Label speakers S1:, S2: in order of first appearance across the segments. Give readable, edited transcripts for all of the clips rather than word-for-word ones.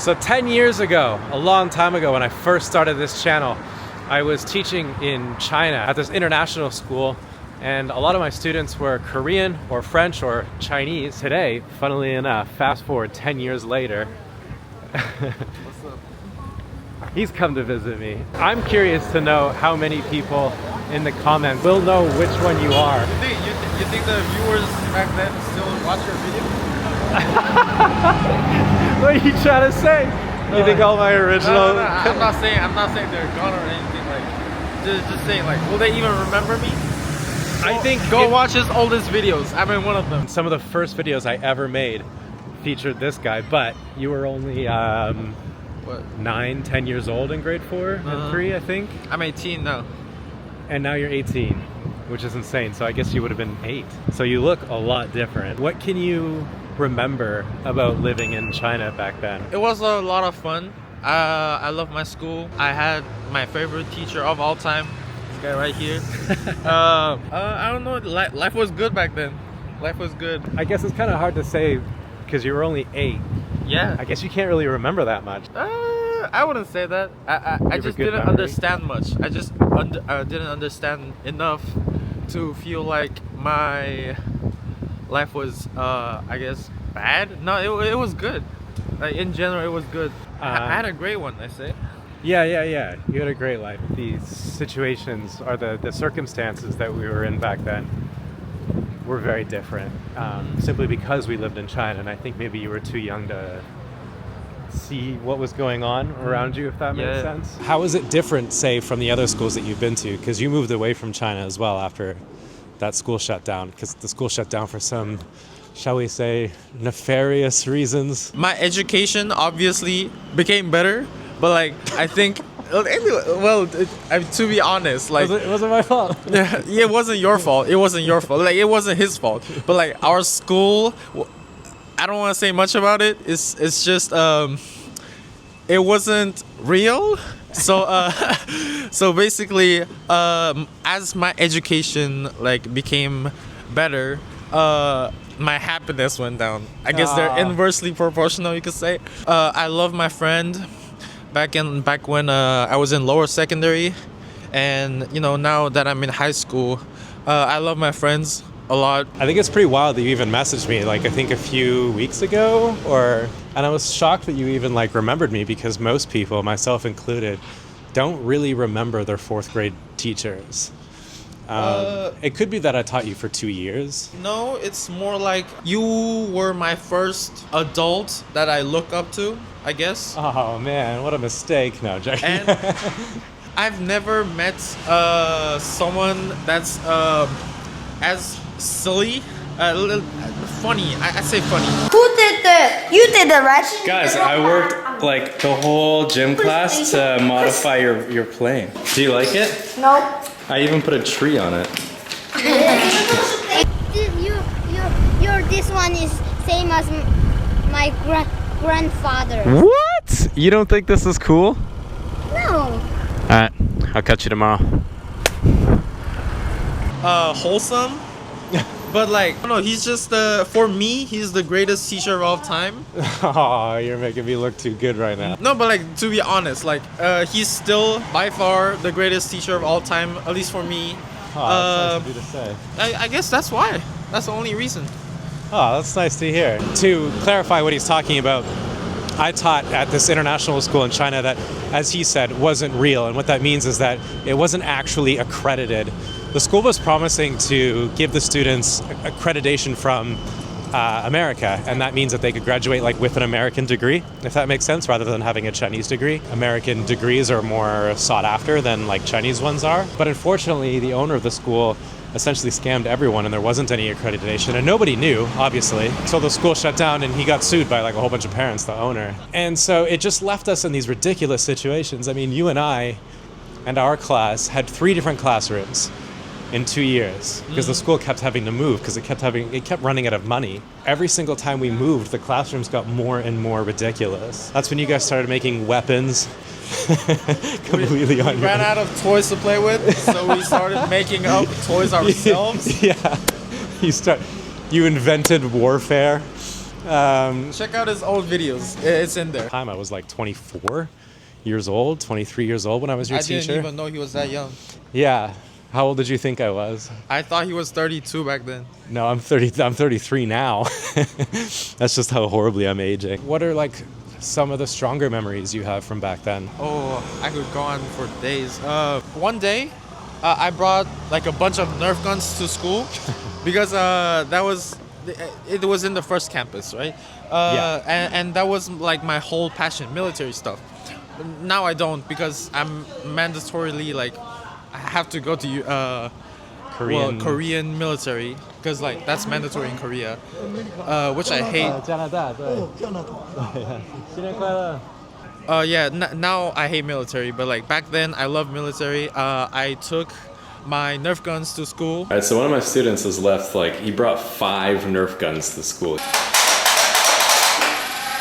S1: So 10 years ago, a long time ago when I first started this channel, I was teaching in China at this international school, and a lot of my students were Korean or French or Chinese. Today, funnily enough, fast forward 10 years later,
S2: What's up?
S1: he's come to visit me. I'm curious to know how many people in the comments will know which one you are.
S2: You think the viewers back then still watch your video?
S1: What are you trying to say? You think all my original...
S2: No. I'm not saying they're gone or anything. Like, just saying, like, will they even remember me?
S1: I think
S2: go watch his oldest videos. I'm in one of them.
S1: Some of the first videos I ever made featured this guy, but you were only 9, 10 years old in grade 4 and 3, I think.
S2: I'm 18 now.
S1: And now you're 18, which is insane. So I guess you would have been 8. So you look a lot different. What can you remember about living in China back then?
S2: It was a lot of fun. I love my school. I had my favorite teacher of all time, this guy right here. I don't know, life was good back then. Life was good.
S1: I guess it's kind of hard to say because you were only 8.
S2: Yeah.
S1: I guess you can't really remember that much.
S2: I wouldn't say that. I just didn't understand much. I just didn't understand enough to feel like my life was, I guess, bad. No, it was good. Like, in general, it was good. I had a great one, I say.
S1: Yeah. You had a great life. These situations or the circumstances that we were in back then were very different. Simply because we lived in China, and I think maybe you were too young to see what was going on around you, if that makes sense. How is it different, say, from the other schools that you've been to? Because you moved away from China as well after that school shut down, because the school shut down for some, shall we say, nefarious reasons.
S2: My education obviously became better, but like, I think, well, to be honest, like,
S1: it wasn't my fault.
S2: Yeah, it wasn't your fault. It wasn't your fault. Like, it wasn't his fault. But like, our school, I don't want to say much about it. It's just it wasn't real. So so basically, as my education like became better, my happiness went down. I guess they're inversely proportional, you could say. I love my friend back when I was in lower secondary, and you know, now that I'm in high school, I love my friends a lot.
S1: I think it's pretty wild that you even messaged me, like, I think a few weeks ago, and I was shocked that you even like remembered me, because most people, myself included, don't really remember their 4th grade teachers. It could be that I taught you for 2 years.
S2: No, it's more like you were my first adult that I look up to, I guess.
S1: Oh man, what a mistake. No, joking.
S2: And I've never met someone that's as silly, funny. I say funny.
S3: Who did the? You did the right?
S4: Guys, I worked like the whole gym class to modify your plane. Do you like it?
S3: No.
S4: I even put a tree on it.
S5: This one is same as my grandfather.
S1: What? You don't think this is cool?
S5: No.
S1: Alright, I'll catch you tomorrow.
S2: Wholesome. But like, no, he's just for me, he's the greatest teacher of all time.
S1: Oh, you're making me look too good right now.
S2: No, but like, to be honest, like, he's still by far the greatest teacher of all time, at least for me.
S1: Oh, that's nice of you to say.
S2: I guess that's why. That's the only reason.
S1: Oh, that's nice to hear. To clarify what he's talking about, I taught at this international school in China that, as he said, wasn't real. And what that means is that it wasn't actually accredited. The school was promising to give the students accreditation from America, and that means that they could graduate like with an American degree, if that makes sense, rather than having a Chinese degree. American degrees are more sought after than like Chinese ones are. But unfortunately, the owner of the school essentially scammed everyone, and there wasn't any accreditation, and nobody knew, obviously. So the school shut down, and he got sued by like a whole bunch of parents, the owner. And so it just left us in these ridiculous situations. I mean, you and I and our class had 3 different classrooms in 2 years, because the school kept having to move, because it kept running out of money. Every single time we moved, the classrooms got more and more ridiculous. That's when you guys started making weapons completely on your own.
S2: We ran out of toys to play with, so we started making up toys ourselves.
S1: Yeah, you invented warfare.
S2: Check out his old videos. It's in there.
S1: Time I was like 24 years old, 23 years old when I was your
S2: I
S1: teacher.
S2: didn't even know he was that young.
S1: Yeah. How old did you think I was?
S2: I thought he was 32 back then.
S1: No, I'm 30. I'm 33 now. That's just how horribly I'm aging. What are like some of the stronger memories you have from back then?
S2: Oh, I could go on for days. One day, I brought like a bunch of Nerf guns to school because it was in the first campus, right? And that was like my whole passion, military stuff. Now I don't because I'm mandatorily like I have to go to Korean military because like that's mandatory in Korea, which I hate. Now I hate military, but like back then I loved military. I took my Nerf guns to school.
S4: All right, so one of my students has left, like, he brought 5 Nerf guns to school.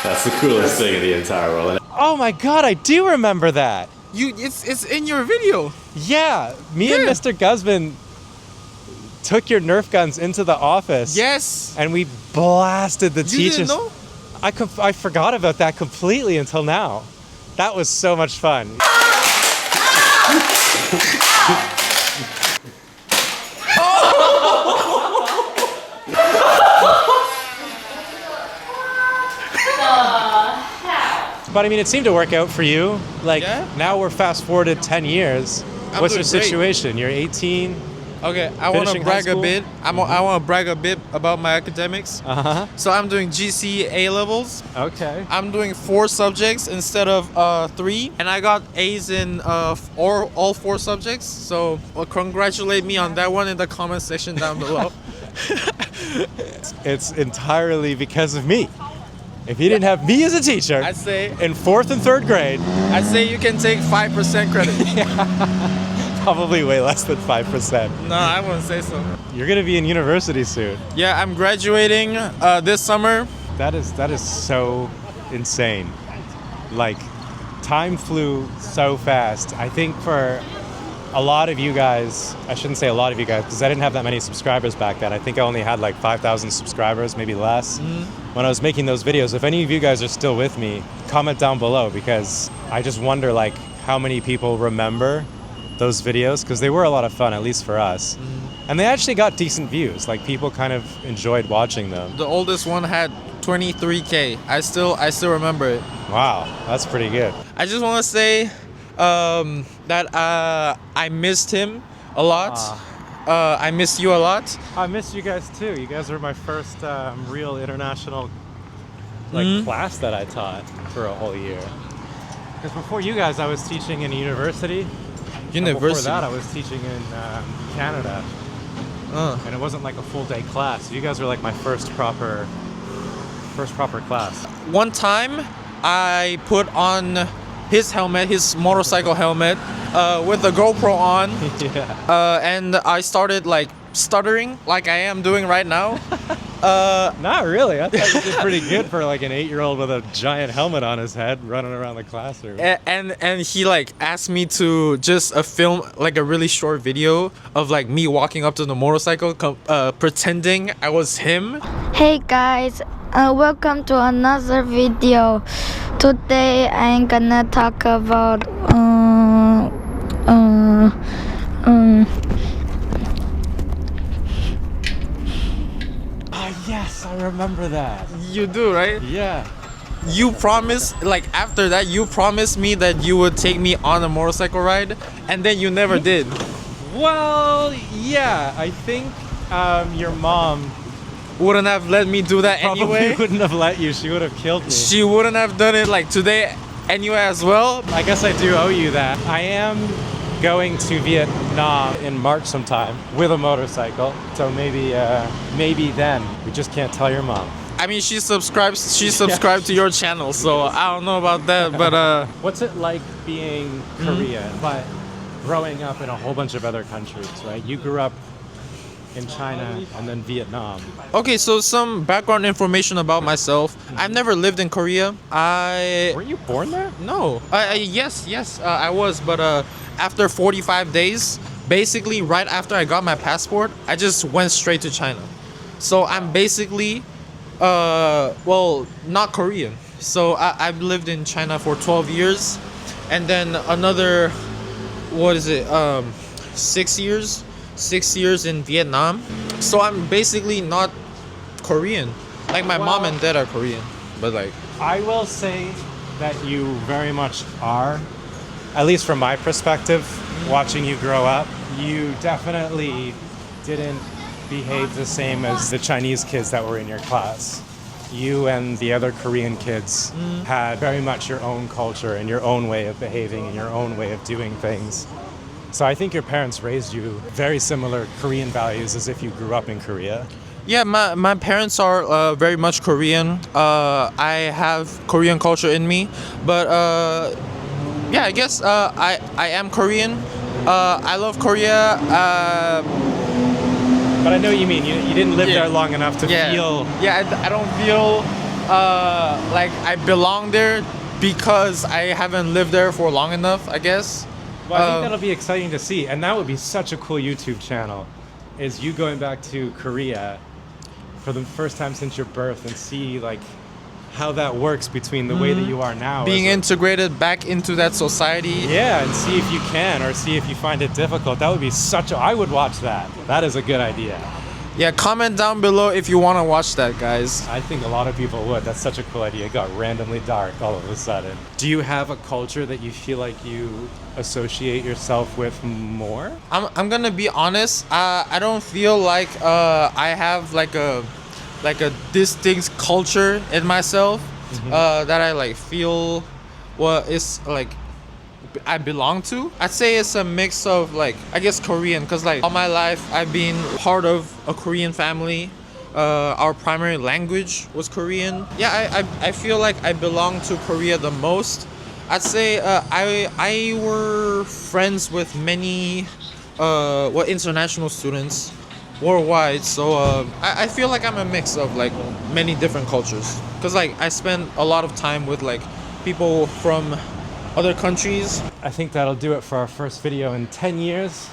S4: That's the coolest thing in the entire world.
S1: Oh my God, I do remember that.
S2: It's in your video.
S1: Yeah, me and Mr. Guzman took your Nerf guns into the office.
S2: Yes.
S1: And we blasted the teachers.
S2: You didn't know?
S1: I forgot about that completely until now. That was so much fun. But I mean, it seemed to work out for you. Like, now we're fast forwarded 10 years. What's your
S2: doing great.
S1: situation? You're 18.
S2: Okay, I want to
S1: Finishing high
S2: brag a
S1: school?
S2: bit. I want to brag a bit about my academics.
S1: Uh-huh.
S2: So I'm doing GC A levels.
S1: Okay.
S2: I'm doing 4 subjects instead of 3, and I got A's in all 4 subjects. So congratulate me on that one in the comment section down below.
S1: It's entirely because of me. If you didn't have me as a teacher
S2: I'd say
S1: in 4th and 3rd grade,
S2: you can take 5% credit.
S1: probably way less than 5%.
S2: No, I wouldn't say so.
S1: You're gonna be in university soon.
S2: Yeah, I'm graduating this summer.
S1: That is so insane. Like, time flew so fast. I think for a lot of you guys, I shouldn't say a lot of you guys, because I didn't have that many subscribers back then. I think I only had like 5,000 subscribers, maybe less. When I was making those videos, if any of you guys are still with me, comment down below, because I just wonder like how many people remember those videos, because they were a lot of fun, at least for us. And they actually got decent views. Like, people kind of enjoyed watching them.
S2: The oldest one had 23K. I still remember it.
S1: Wow, that's pretty good.
S2: I just want to say that I missed him a lot. I missed you a lot.
S1: I missed you guys too. You guys were my first real international class that I taught for a whole year. Because before you guys, I was teaching in a university. And before that, I was teaching in Canada. And it wasn't like a full day class. You guys were like my first proper class.
S2: One time, I put on his helmet, his motorcycle helmet, with the GoPro on. And I started like stuttering like I am doing right now.
S1: Not really. I thought you did pretty good for like an 8-year-old with a giant helmet on his head running around the classroom.
S2: And he like asked me to just film like a really short video of like me walking up to the motorcycle pretending I was him.
S5: Hey guys, welcome to another video. Today I'm gonna talk about
S1: Yes, I remember that.
S2: You do, right?
S1: Yeah.
S2: You promised, like after that, you promised me that you would take me on a motorcycle ride, and then you never did.
S1: Well, yeah, I think your mom
S2: wouldn't have let me do that
S1: probably
S2: anyway.
S1: wouldn't have let you. She would have killed me.
S2: She wouldn't have done it like today anyway as well.
S1: I guess I do owe you that. I am going to Vietnam in March sometime with a motorcycle, so maybe then. We just can't tell your mom.
S2: I mean, she subscribed to your channel, so I don't know about that, but
S1: What's it like being Korean, but growing up in a whole bunch of other countries, right? You grew up in China and then Vietnam.
S2: Okay, so some background information about myself. I've never lived in Korea.
S1: Were you born there?
S2: No. Yes, I was, but after 45 days, basically right after I got my passport, I just went straight to China. So I'm basically Well, not Korean. So I've lived in China for 12 years, and then another, 6 years? 6 years in Vietnam. So I'm basically not Korean. Like my mom and dad are Korean, but like
S1: I will say that you very much are, at least from my perspective, watching you grow up. You definitely didn't behave the same as the Chinese kids that were in your class. You and the other Korean kids had very much your own culture and your own way of behaving and your own way of doing things. So I think your parents raised you very similar Korean values as if you grew up in Korea.
S2: yeah, my parents are very much Korean. I have Korean culture in me, but yeah, I guess I am Korean. I love Korea.
S1: But I know what you mean. You didn't live there long enough to feel.
S2: Yeah, I don't feel like I belong there because I haven't lived there for long enough, I guess.
S1: Well, I think that'll be exciting to see, and that would be such a cool YouTube channel. Is you going back to Korea for the first time since your birth and see like how that works between the way that you are now,
S2: Being
S1: as a-
S2: integrated back into that society.
S1: yeah, and see if you can, or see if you find it difficult. That would be such a. I would watch that. That is a good idea.
S2: Yeah, comment down below if you want to watch that, guys.
S1: I think a lot of people would. That's such a cool idea. It got randomly dark all of a sudden. Do you have a culture that you feel like you associate yourself with more?
S2: I'm gonna be honest. I don't feel like I have like a distinct culture in myself that I like feel what is like I belong to. I'd say it's a mix of like I guess Korean, because like all my life I've been part of a Korean family. Our primary language was Korean. Yeah, I feel like I belong to Korea the most. I'd say I were friends with many international students worldwide, so I feel like I'm a mix of like many different cultures, because like I spend a lot of time with like people from other countries.
S1: I think that'll do it for our first video in 10 years.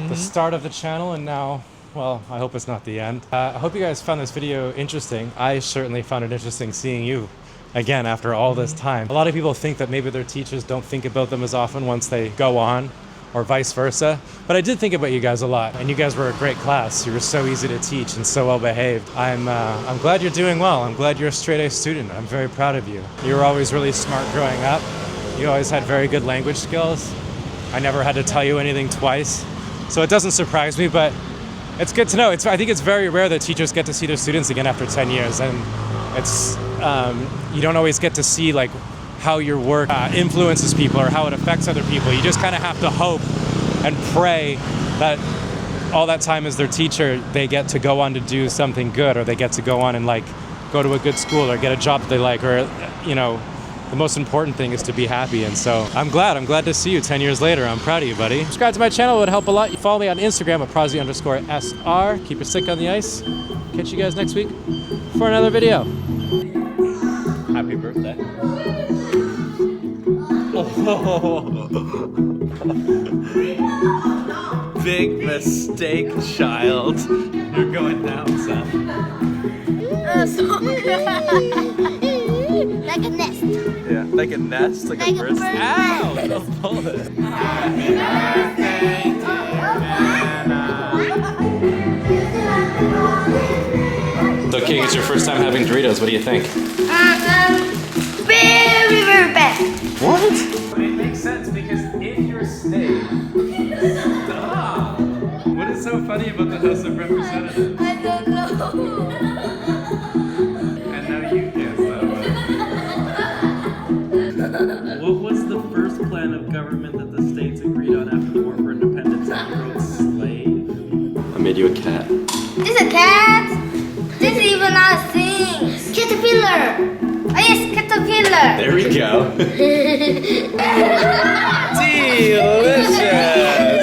S1: The start of the channel, and now, well, I hope it's not the end. I hope you guys found this video interesting. I certainly found it interesting seeing you again after all this time. A lot of people think that maybe their teachers don't think about them as often once they go on, or vice versa. But I did think about you guys a lot, and you guys were a great class. You were so easy to teach and so well behaved. I'm glad you're doing well. I'm glad you're a straight A student. I'm very proud of you. You were always really smart growing up. You always had very good language skills. I never had to tell you anything twice. So it doesn't surprise me, but it's good to know. I think it's very rare that teachers get to see their students again after 10 years. And it's, you don't always get to see like how your work influences people or how it affects other people. You just kind of have to hope and pray that all that time as their teacher, they get to go on to do something good, or they get to go on and like go to a good school or get a job that they like, or, you know, the most important thing is to be happy. And so I'm glad to see you 10 years later. I'm proud of you, buddy. Subscribe to my channel, it would help a lot. You follow me on Instagram at Prozzy_SR. Keep your stick on the ice. Catch you guys next week for another video.
S4: Happy birthday. Big mistake, child. You're going down, son.
S3: Like a nest.
S4: Yeah, like a nest, like a bird's
S3: bird
S4: nest. Ow! Don't pull it. Happy birthday, So, King, it's your first time having Doritos. What do you think?
S3: Very, very bad.
S4: What?
S1: It makes sense because if you're staying, stop. What is so funny about the House of Representatives?
S3: I don't know.
S1: And now you can't stop it.
S4: What was the first plan of government that the states agreed on after the War for Independence? And you wrote slave? I made you a cat.
S3: This is a cat. This is even not a thing. Caterpillar. Oh yes, caterpillar.
S4: There we go. Delicious!